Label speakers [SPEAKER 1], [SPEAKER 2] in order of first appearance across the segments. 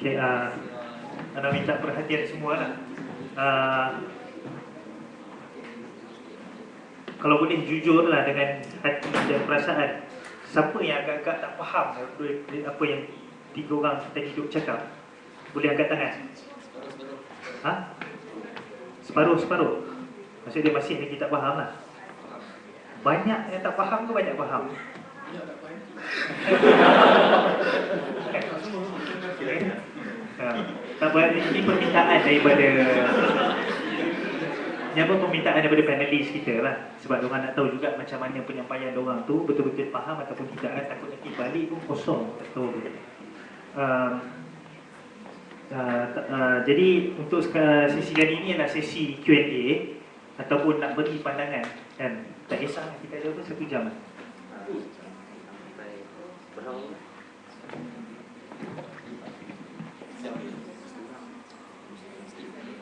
[SPEAKER 1] Okay, anda minta perhatian semua lah. Kalau boleh jujur lah dengan hati dan perasaan, siapa yang agak-agak tak faham apa yang tiga orang tadi duk cakap? Boleh angkat tangan? Ha? Separuh-separuh. Maksudnya dia masih lagi tak faham lah. Banyak yang tak faham ke banyak faham? Tak boleh, ini permintaan daripada permintaan daripada panelis kita lah. Sebab diorang nak tahu juga macam mana penyampaian diorang tu betul-betul faham ataupun tidak. Takut nanti balik pun kosong, tak tahu. Jadi untuk sesi kali ini adalah sesi Q&A ataupun nak beri pandangan, kan? Tak kisah kita ada 1 jam.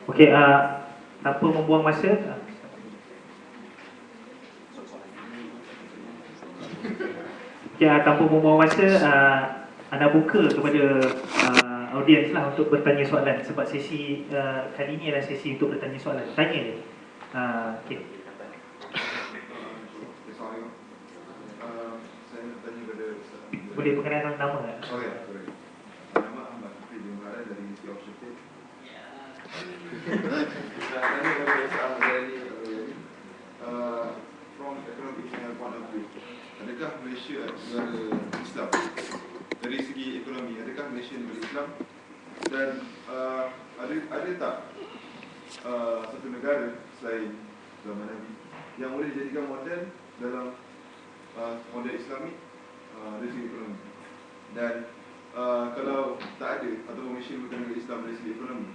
[SPEAKER 1] Okey, tanpa membuang masa, tanpa membuang masa, anda buka kepada audiens lah untuk bertanya soalan. Sebab sesi kali ini adalah sesi untuk bertanya soalan. Tanya je. Okey.
[SPEAKER 2] Saya nak tanya kepada Ustaz.
[SPEAKER 1] Boleh perkenalkan nama tak?
[SPEAKER 2] Okey, sorry. Nama Ahmad Fikri Jumara dari University of Sheffield. Saya tanya kepada Ustaz Ahmad from economic point of view, adakah Malaysia negara Islam? Dari segi ekonomi, adakah Malaysia negara Islam? Dan ada tak satu negara selain zaman Nabi yang boleh dijadikan model dalam model Islamik dari segi ekonomi? Dan kalau tak ada atau Malaysia bukan negara Islam dari segi ekonomi,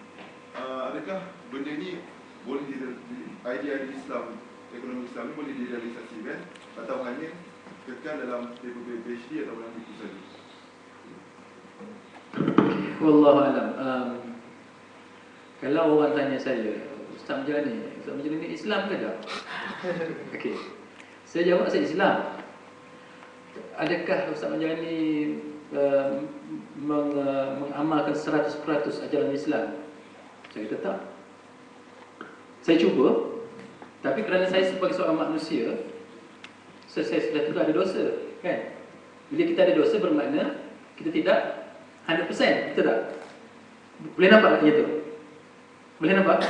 [SPEAKER 2] adakah benda ni boleh idea Islam, ekonomi Islam ni boleh direalisasikan atau hanya kekal dalam paper PhD atau dalam buku saja?
[SPEAKER 3] Wallahu alam. Kalau orang tanya saya, Ustaz Mujani ni Islam ke tak? Okey. Saya jawab saya Islam. Adakah Ustaz Mujani mengamalkan 100% ajaran Islam? Saya kata tak. Saya cuba, tapi kerana saya sebagai seorang manusia, saya sudah tentu ada dosa, kan? Bila kita ada dosa bermakna kita tidak 100%, betul tak? Boleh nampak tak tu? Boleh nampak?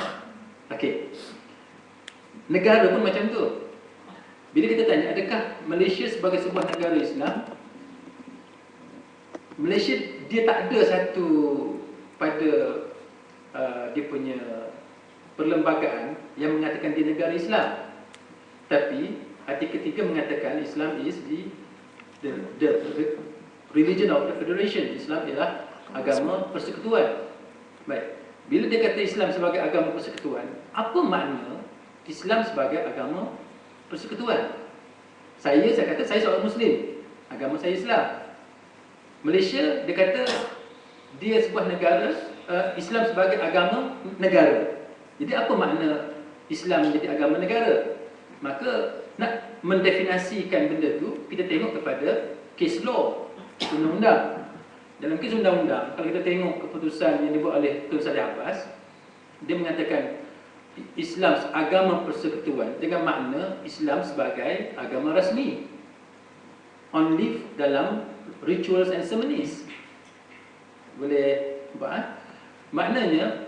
[SPEAKER 3] Okey. Negara pun macam tu. Bila kita tanya, adakah Malaysia sebagai sebuah negara Islam? Malaysia dia tak ada satu pada dia punya perlembagaan yang mengatakan dia negara Islam. Tapi artikel 3 mengatakan Islam is the religion of the federation. Islam ialah agama persekutuan. Baik. Bila dia kata Islam sebagai agama persekutuan, apa makna Islam sebagai agama persekutuan? Saya kata saya seorang Muslim, agama saya Islam. Malaysia dia kata dia sebuah negara, Islam sebagai agama negara. Jadi apa makna Islam menjadi agama negara? Maka nak mendefinisikan benda tu, kita tengok kepada case law, undang-undang. Dalam kes undang-undang, kalau kita tengok keputusan yang dibuat oleh Tun Salleh Abbas, dia mengatakan Islam agama persekutuan dengan makna Islam sebagai agama rasmi, only dalam rituals and ceremonies. Boleh nampak? Maknanya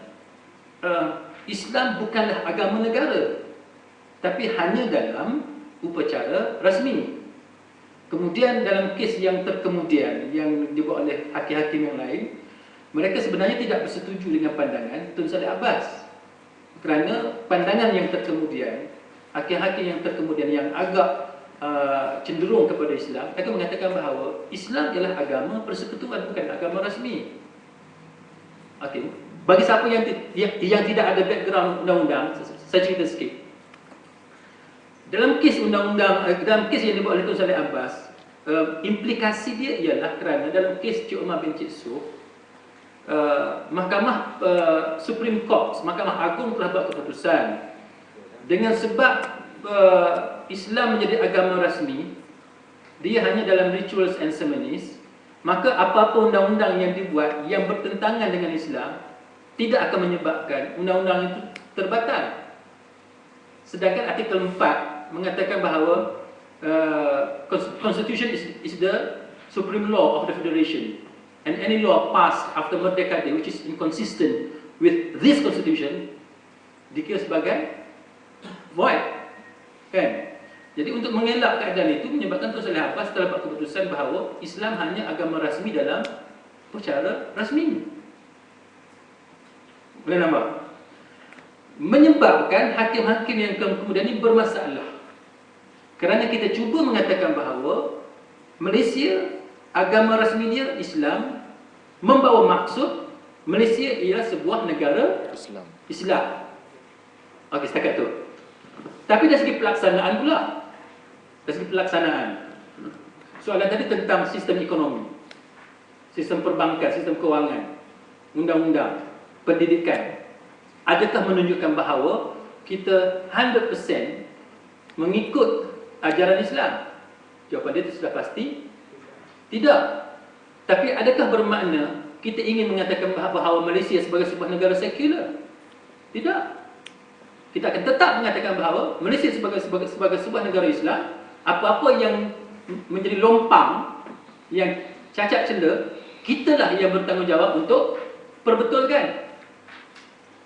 [SPEAKER 3] Islam bukanlah agama negara, tapi hanya dalam upacara rasmi. Kemudian dalam kes yang terkemudian yang dibuat oleh hakim-hakim yang lain, mereka sebenarnya tidak bersetuju dengan pandangan Tun Salleh Abbas. Kerana pandangan yang terkemudian, hakim-hakim yang terkemudian yang agak cenderung kepada Islam, mereka mengatakan bahawa Islam ialah agama persekutuan, bukan agama rasmi. Okey. Bagi siapa yang tidak ada background undang-undang, saya cerita sikit. Dalam kes undang-undang, dalam kes yang dibuat oleh Tun Salleh Abbas, implikasi dia ialah kerana dalam kes Cik Umar bin Cik Soh, Mahkamah Supreme Court, Mahkamah Agung telah buat keputusan dengan sebab Islam menjadi agama rasmi, dia hanya dalam rituals and ceremonies, maka apa-apa undang-undang yang dibuat yang bertentangan dengan Islam tidak akan menyebabkan undang-undang itu terbatal. Sedangkan artikel 4 mengatakan bahawa Constitution is the supreme law of the Federation, and any law passed after Merdeka Day which is inconsistent with this Constitution dikira sebagai void, kan? Jadi untuk mengelak keadaan itu menyebabkan Tun Salleh Abbas telah buat keputusan bahawa Islam hanya agama rasmi dalam percara rasmi. Boleh nampak? Menyebabkan hakim-hakim yang kemudian ini bermasalah. Kerana kita cuba mengatakan bahawa Malaysia agama rasmi dia Islam, membawa maksud Malaysia ialah sebuah negara Islam. Okey, setakat tu. Tapi dari segi pelaksanaan pula, dari segi pelaksanaan, soalan tadi tentang sistem ekonomi, sistem perbankan, sistem kewangan, undang-undang, pendidikan, adakah menunjukkan bahawa kita 100% mengikut ajaran Islam? Jawapan dia itu sudah pasti tidak. Tapi adakah bermakna kita ingin mengatakan bahawa Malaysia sebagai sebuah negara sekular? Tidak. Kita akan tetap mengatakan bahawa Malaysia sebagai sebuah negara Islam, apa-apa yang menjadi lompang, yang cacat celah, kitalah yang bertanggungjawab untuk perbetulkan.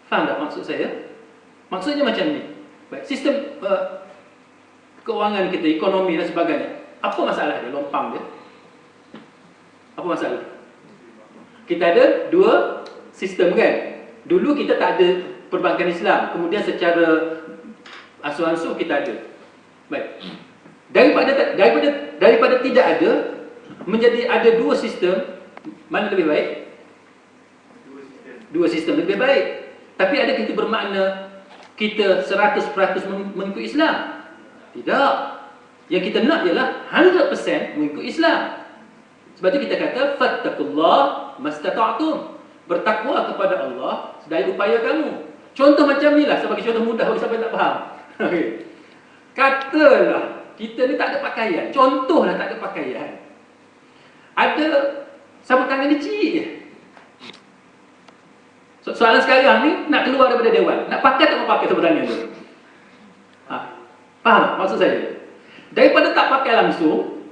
[SPEAKER 3] Faham tak maksud saya? Maksudnya macam ni. Baik, sistem keuangan kita, ekonomi dan sebagainya, apa masalah dia, lompang dia? Apa masalah? Kita ada dua sistem, kan? Dulu kita tak ada perbankan Islam, kemudian secara asuransi kita ada. Baik. Daripada tidak ada menjadi ada dua sistem, mana lebih baik? Dua sistem lebih baik. Tapi adakah itu bermakna kita 100% mengikut Islam? Tidak. Yang kita nak ialah 100% mengikut Islam. Sebab itu kita kata fattaqullah mastata'tum. Bertakwa kepada Allah sedaya upaya kamu. Contoh macam ni lah, sebagai contoh mudah bagi siapa yang tak faham. Katalah kita ni tak ada pakaian. Contohlah tak ada pakaian. Ada sabut tangan kecil. Soalan sekarang ni nak keluar daripada dewan, nak pakai tak mau pakai sabut tangan tu? Faham maksud saya? Daripada tak pakai langsung,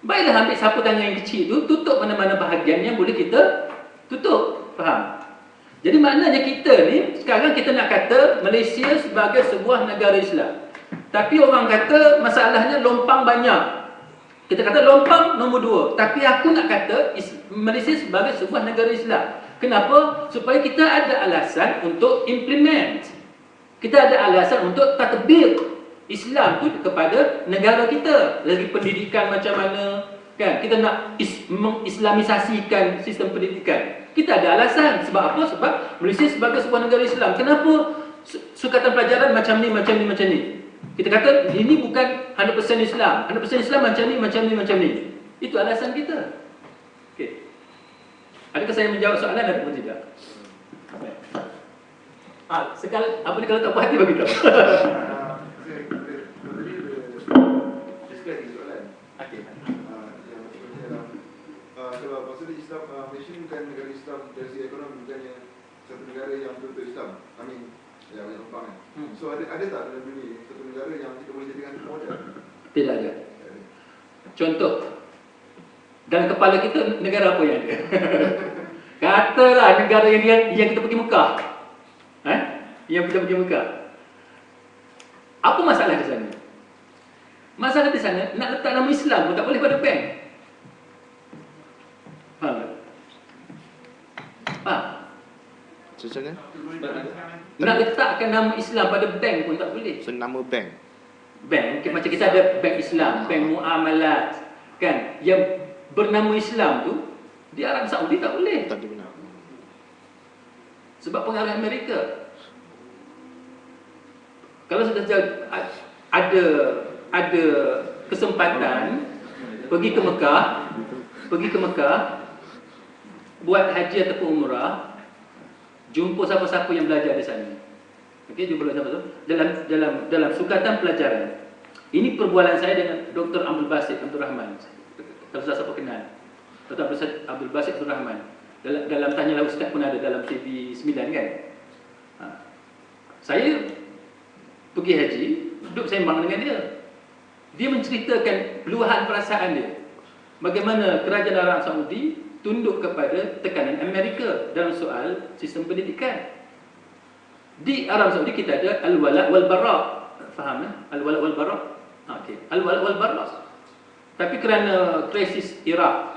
[SPEAKER 3] baiklah ambil sapu tangan yang kecil tu, tutup mana-mana bahagian yang boleh kita tutup. Faham? Jadi maknanya kita ni, sekarang kita nak kata Malaysia sebagai sebuah negara Islam. Tapi orang kata masalahnya lompang banyak. Kita kata lompang nombor 2. Tapi aku nak kata Malaysia sebagai sebuah negara Islam. Kenapa? Supaya kita ada alasan untuk implement. Kita ada alasan untuk tatbik Islam tu kepada negara kita. Lagi pendidikan macam mana, kan? Kita nak mengislamisasikan sistem pendidikan. Kita ada alasan. Sebab apa? Sebab Malaysia sebagai sebuah negara Islam. Kenapa sukatan pelajaran macam ni, macam ni, macam ni? Kita kata ini bukan 100% Islam. 100% Islam macam ni, macam ni, macam ni. Itu alasan kita. Okey. Adakah saya menjawab soalan ataupun tidak? Sekali apa ni kalau tak puas hati bagi tahu.
[SPEAKER 2] Kalau maksudnya Islam, Malaysia bukan negara Islam dari segi ekonomi, bukannya satu negara yang betul-betul Islam. Yang lompang kan. So ada tak dalam dunia satu negara yang kita boleh jadikan model?
[SPEAKER 3] Tidak ada. Contoh, dalam kepala kita negara apa yang ada? Katalah negara yang kita pergi Mekah. Yang kita pergi Mekah. Apa masalah di sana? Masalah di sana nak letak nama Islam pun tak boleh pada bank. Faham tak? Faham?
[SPEAKER 4] Contohnya?
[SPEAKER 3] Nak letakkan nama Islam pada bank pun tak boleh.
[SPEAKER 4] So nama bank?
[SPEAKER 3] Bank, macam kita ada bank Islam, bank muamalat, kan? Yang bernama Islam tu di Arab Saudi tak boleh.
[SPEAKER 4] Tak benar.
[SPEAKER 3] Sebab pengaruh Amerika. Kalau sudah ada kesempatan pergi ke Mekah, buat haji ataupun umrah, jumpa siapa-siapa yang belajar di sana. Okey, jumpa siapa-siapa dalam sukatan pelajaran. Ini perbualan saya dengan Dr. Abdul Basit Abdul Rahman. Kalau siapa kenal. Dr. Abdul Basit Abdul Rahman. Dalam Tanyalah Ustaz pun ada dalam TV 9 kan. Saya pergi haji, duduk sembang dengan dia. Dia menceritakan luahan perasaan dia. Bagaimana kerajaan Arab Saudi tunduk kepada tekanan Amerika dalam soal sistem pendidikan. Di Arab Saudi kita ada al-wala' wal-bara'. Faham? Al-wala' wal-bara'. Okey. Al-wala' wal-bara'. Tapi kerana krisis Iraq